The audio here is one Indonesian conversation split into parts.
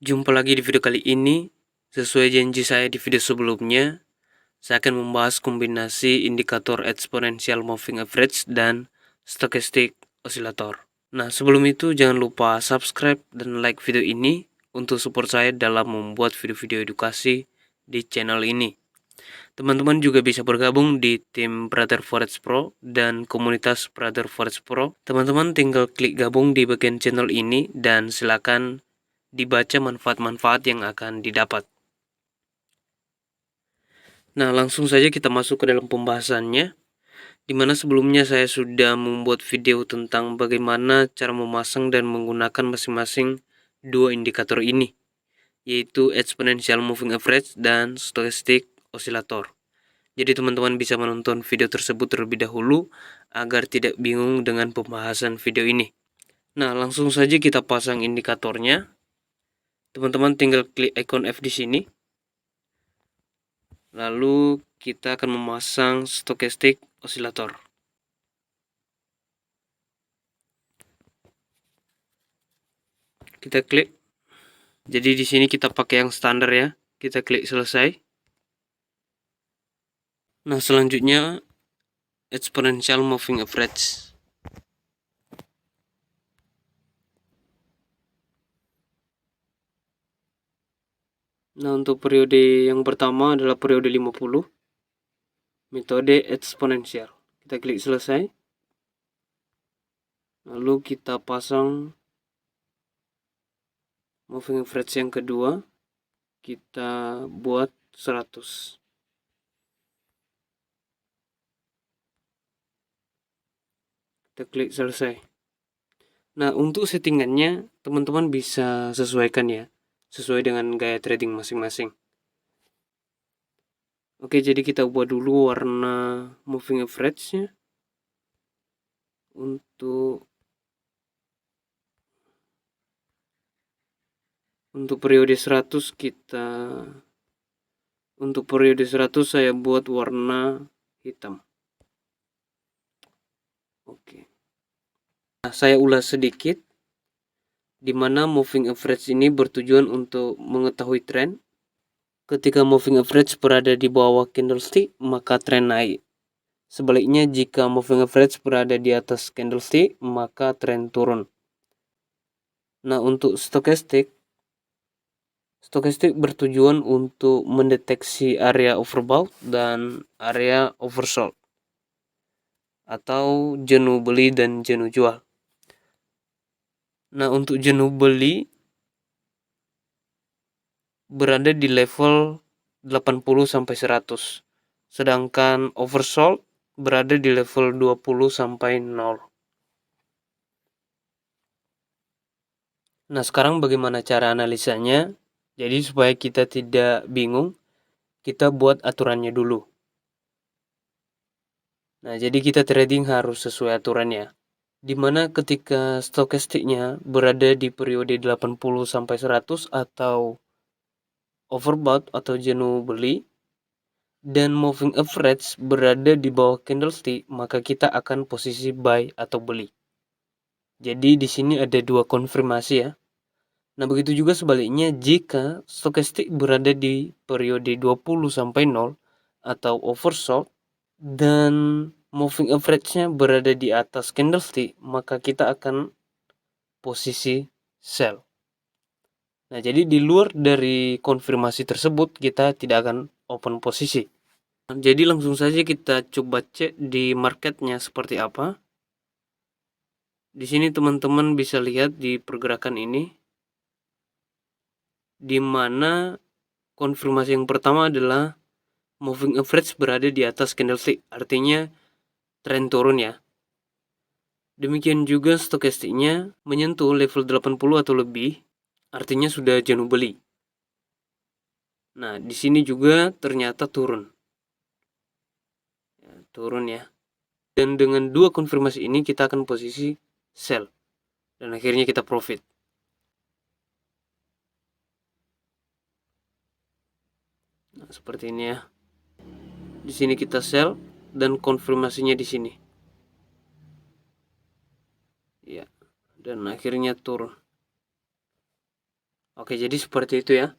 Jumpa lagi di video kali ini. Sesuai janji saya di video sebelumnya, saya akan membahas kombinasi indikator exponential moving average dan stochastic oscillator. Nah, sebelum itu jangan lupa subscribe dan like video ini untuk support saya dalam membuat video-video edukasi di channel ini. Teman-teman juga bisa bergabung di tim Brother Forex Pro dan komunitas Brother Forex Pro. Teman-teman tinggal klik gabung di bagian channel ini dan silakan dibaca manfaat-manfaat yang akan didapat. Nah, langsung saja kita masuk ke dalam pembahasannya, di mana sebelumnya saya sudah membuat video tentang bagaimana cara memasang dan menggunakan masing-masing dua indikator ini, yaitu exponential moving average dan stochastic oscillator. Jadi teman-teman bisa menonton video tersebut terlebih dahulu agar tidak bingung dengan pembahasan video ini. Nah, langsung saja kita pasang indikatornya. Teman-teman tinggal klik icon F di sini. Lalu kita akan memasang stochastic oscillator. Kita klik. Jadi di sini kita pakai yang standar ya. Kita klik selesai. Nah, selanjutnya exponential moving average. Nah, untuk periode yang pertama adalah periode 50. Metode eksponensial. Kita klik selesai. Lalu kita pasang moving average yang kedua. Kita buat 100. Kita klik selesai. Nah, untuk settingannya teman-teman bisa sesuaikan ya, sesuai dengan gaya trading masing-masing. Oke, jadi kita ubah dulu warna moving average-nya. Untuk periode 100 untuk periode 100 saya buat warna hitam. Oke. Nah, saya ulas sedikit, di mana moving average ini bertujuan untuk mengetahui tren. Ketika moving average berada di bawah candlestick, maka tren naik. Sebaliknya, jika moving average berada di atas candlestick, maka tren turun. Nah, untuk stochastic bertujuan untuk mendeteksi area overbought dan area oversold, atau jenuh beli dan jenuh jual. Nah, untuk jenuh beli berada di level 80 sampai 100. Sedangkan oversold berada di level 20 sampai 0. Nah, sekarang bagaimana cara analisanya? Jadi supaya kita tidak bingung, kita buat aturannya dulu. Nah, jadi kita trading harus sesuai aturannya. Dimana ketika stokastiknya berada di periode 80 sampai 100 atau overbought atau jenuh beli, dan moving average berada di bawah candlestick, maka kita akan posisi buy atau beli. Jadi di sini ada dua konfirmasi ya. Nah, begitu juga sebaliknya jika stokastik berada di periode 20 sampai 0 atau oversold dan moving average-nya berada di atas candlestick, maka kita akan posisi sell. Nah, jadi di luar dari konfirmasi tersebut kita tidak akan open posisi. Jadi langsung saja kita coba cek di marketnya seperti apa. Di sini teman-teman bisa lihat di pergerakan ini, di mana konfirmasi yang pertama adalah moving average berada di atas candlestick, artinya tren turun ya. Demikian juga stokastiknya menyentuh level 80 atau lebih, artinya sudah jenuh beli. Nah, di sini juga ternyata turun. Turun ya. Dan dengan dua konfirmasi ini kita akan posisi sell. Dan akhirnya kita profit. Nah, seperti ini ya. Di sini kita sell dan konfirmasinya di sini. Ya. Dan akhirnya turun. Oke, jadi seperti itu ya.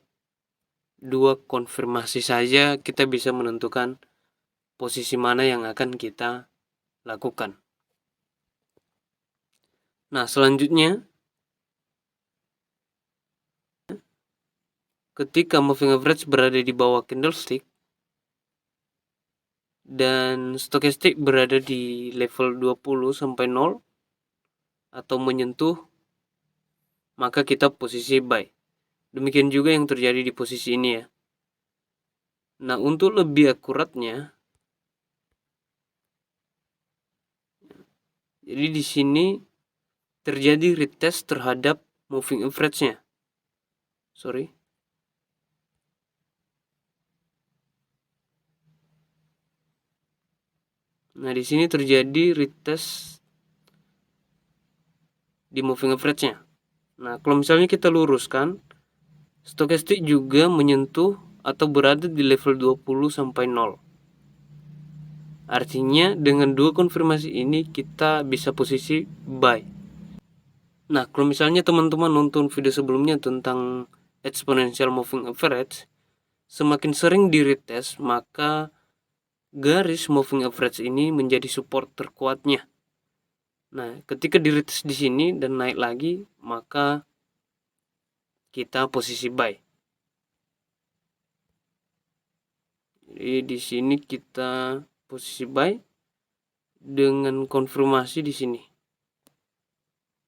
2 konfirmasi saja kita bisa menentukan posisi mana yang akan kita lakukan. Nah, selanjutnya ketika moving average berada di bawah candlestick dan stokastik berada di level 20 sampai 0 atau menyentuh, maka kita posisi buy. Demikian juga yang terjadi di posisi ini ya. Nah, untuk lebih akuratnya, jadi di sini terjadi retest terhadap moving average-nya. Sorry. Nah, di sini terjadi retest di moving average-nya. Nah, kalau misalnya kita luruskan, stokastik juga menyentuh atau berada di level 20 sampai 0. Artinya dengan 2 konfirmasi ini kita bisa posisi buy. Nah, kalau misalnya teman-teman nonton video sebelumnya tentang exponential moving average, semakin sering di retest, maka garis moving average ini menjadi support terkuatnya. Nah, ketika di retest di sini dan naik lagi, maka kita posisi buy. Jadi di sini kita posisi buy dengan konfirmasi di sini.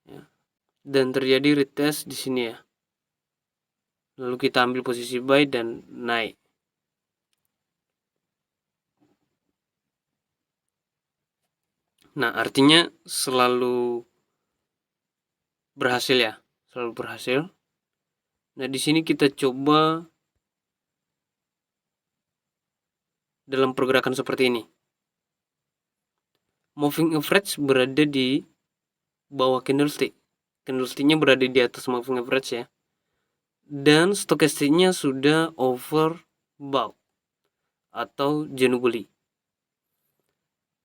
Ya. Dan terjadi retest di sini ya. Lalu kita ambil posisi buy dan naik. Nah, artinya selalu berhasil ya, selalu berhasil. Nah, di sini kita coba dalam pergerakan seperti ini. Moving average berada di bawah candlestick. Candlesticknya berada di atas moving average ya. Dan stokastiknya sudah overbought atau jenuh beli.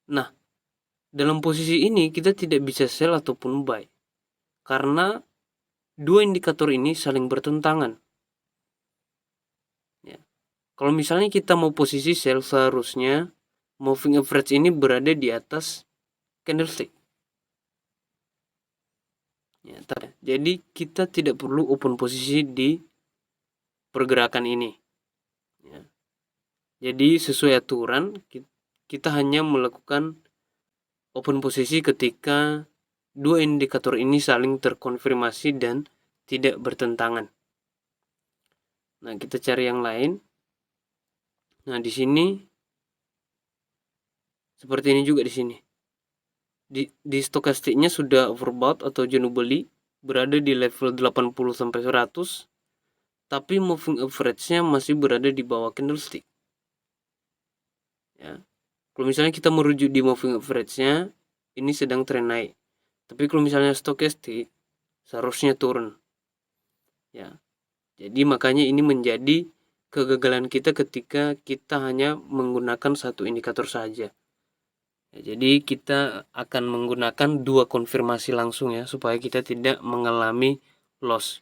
Nah, dalam posisi ini kita tidak bisa sell ataupun buy. Karena 2 indikator ini saling bertentangan. Ya. Kalau misalnya kita mau posisi sell, seharusnya moving average ini berada di atas candlestick. Ya, jadi kita tidak perlu open posisi di pergerakan ini. Ya. Jadi sesuai aturan kita hanya melakukan open posisi ketika 2 indikator ini saling terkonfirmasi dan tidak bertentangan. Nah, kita cari yang lain. Nah, di sini seperti ini juga di sini. Di stokastiknya sudah overbought atau jenuh beli, berada di level 80 sampai 100, tapi moving average-nya masih berada di bawah candlestick. Ya. Kalau misalnya kita merujuk di moving average-nya, ini sedang tren naik. Tapi kalau misalnya stokastik seharusnya turun. Ya. Jadi makanya ini menjadi kegagalan kita ketika kita hanya menggunakan satu indikator saja. Ya, jadi kita akan menggunakan 2 konfirmasi langsung ya, supaya kita tidak mengalami loss.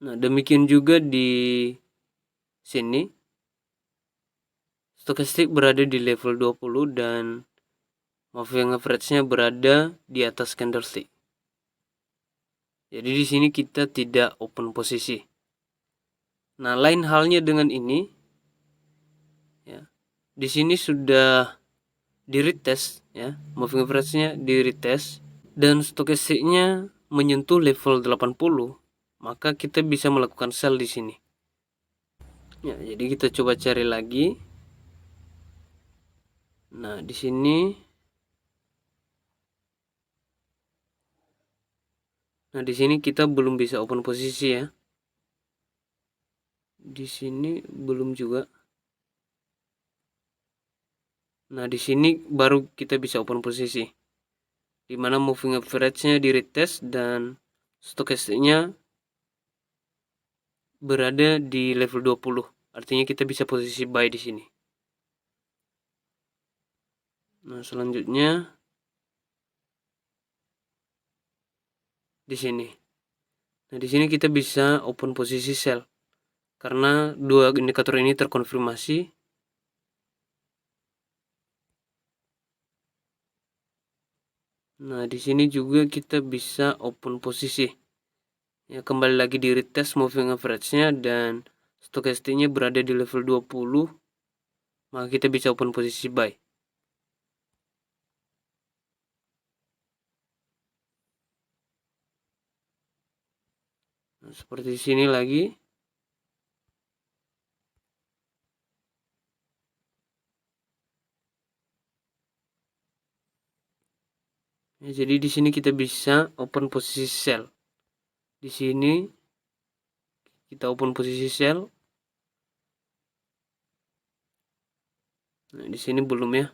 Nah, demikian juga di sini. Stokastik berada di level 20 dan moving average-nya berada di atas candlestick. Jadi di sini kita tidak open posisi. Nah, lain halnya dengan ini. Ya. Di sini sudah di retest ya, moving average-nya di retest dan stokastiknya menyentuh level 80, maka kita bisa melakukan sell di sini. Ya, jadi kita coba cari lagi. Nah, di sini kita belum bisa open posisi ya. Di sini belum juga. Nah, di sini baru kita bisa open posisi. Di mana moving average-nya di retest dan stokastiknya berada di level 20. Artinya kita bisa posisi buy di sini. Nah, selanjutnya di sini. Nah, di sini kita bisa open posisi sell karena dua indikator ini terkonfirmasi. Nah, di sini juga kita bisa open posisi. Ya, kembali lagi di retest moving average-nya dan stokastiknya berada di level 20, maka kita bisa open posisi buy. Nah, seperti di sini lagi. Ya, jadi di sini kita bisa open posisi sell. Di sini kita open posisi sell. Nah, di sini belum ya.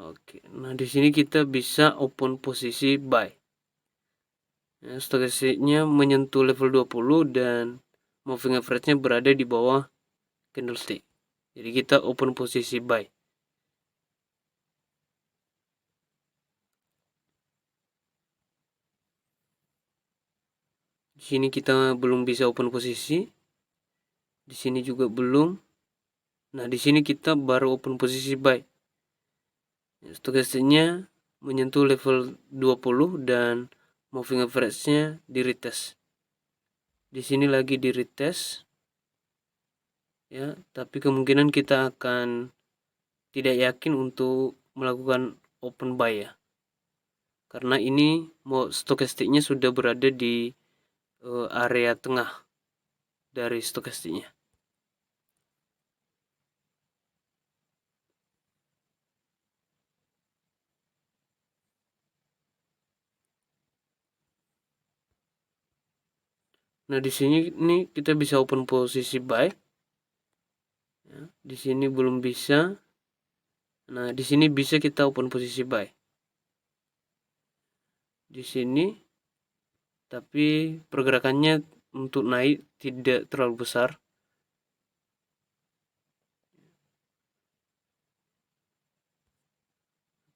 Oke. Nah, di sini kita bisa open posisi buy. Ya, stokastiknya menyentuh level 20 dan moving average-nya berada di bawah candlestick. Jadi kita open posisi buy. Di sini kita belum bisa open posisi. Di sini juga belum. Nah, di sini kita baru open posisi buy. Stokastiknya menyentuh level 20 dan moving average-nya di retest. Di sini lagi di retest. Ya, tapi kemungkinan kita akan tidak yakin untuk melakukan open buy ya. Karena ini stokastiknya sudah berada di area tengah dari stokastiknya. Nah, di sini nih kita bisa open posisi buy. Ya, di sini belum bisa. Nah, di sini bisa kita open posisi buy. Di sini tapi pergerakannya untuk naik tidak terlalu besar.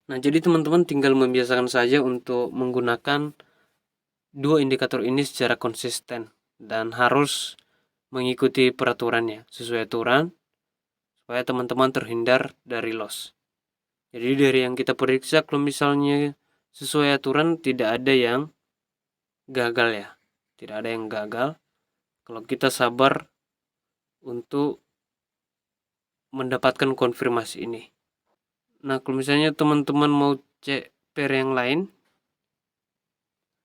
Nah, jadi teman-teman tinggal membiasakan saja untuk menggunakan dua indikator ini secara konsisten dan harus mengikuti peraturannya sesuai aturan supaya teman-teman terhindar dari loss. Jadi dari yang kita periksa, kalau misalnya sesuai aturan tidak ada yang gagal ya. Tidak ada yang gagal kalau kita sabar untuk mendapatkan konfirmasi ini. Nah, kalau misalnya teman-teman mau cek pair yang lain,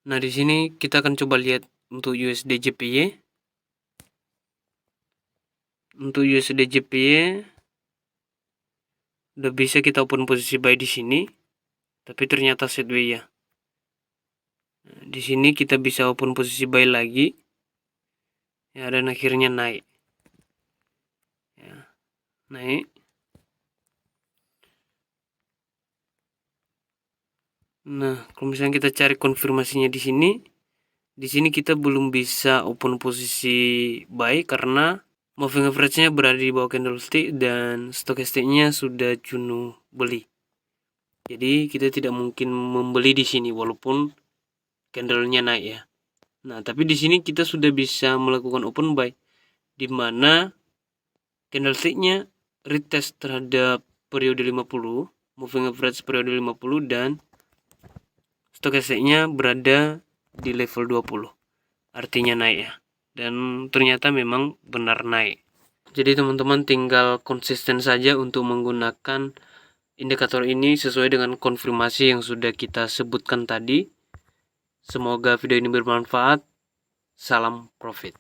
nah di sini kita akan coba lihat untuk USD JPY. Untuk USD JPY udah bisa kita open posisi buy di sini, tapi ternyata sideways ya. Nah, di sini kita bisa open posisi buy lagi, ya, dan akhirnya naik. Ya, naik. Nah, kalau misalnya kita cari konfirmasinya di sini kita belum bisa open posisi buy karena moving average-nya berada di bawah candlestick dan stokastiknya sudah jenuh beli. Jadi kita tidak mungkin membeli di sini walaupun candle-nya naik ya. Nah, tapi di sini kita sudah bisa melakukan open buy di mana candlestick-nya retest terhadap periode 50, moving average periode 50 dan stokastiknya berada di level 20. Artinya naik ya. Dan ternyata memang benar naik. Jadi teman-teman tinggal konsisten saja untuk menggunakan indikator ini sesuai dengan konfirmasi yang sudah kita sebutkan tadi. Semoga video ini bermanfaat. Salam profit.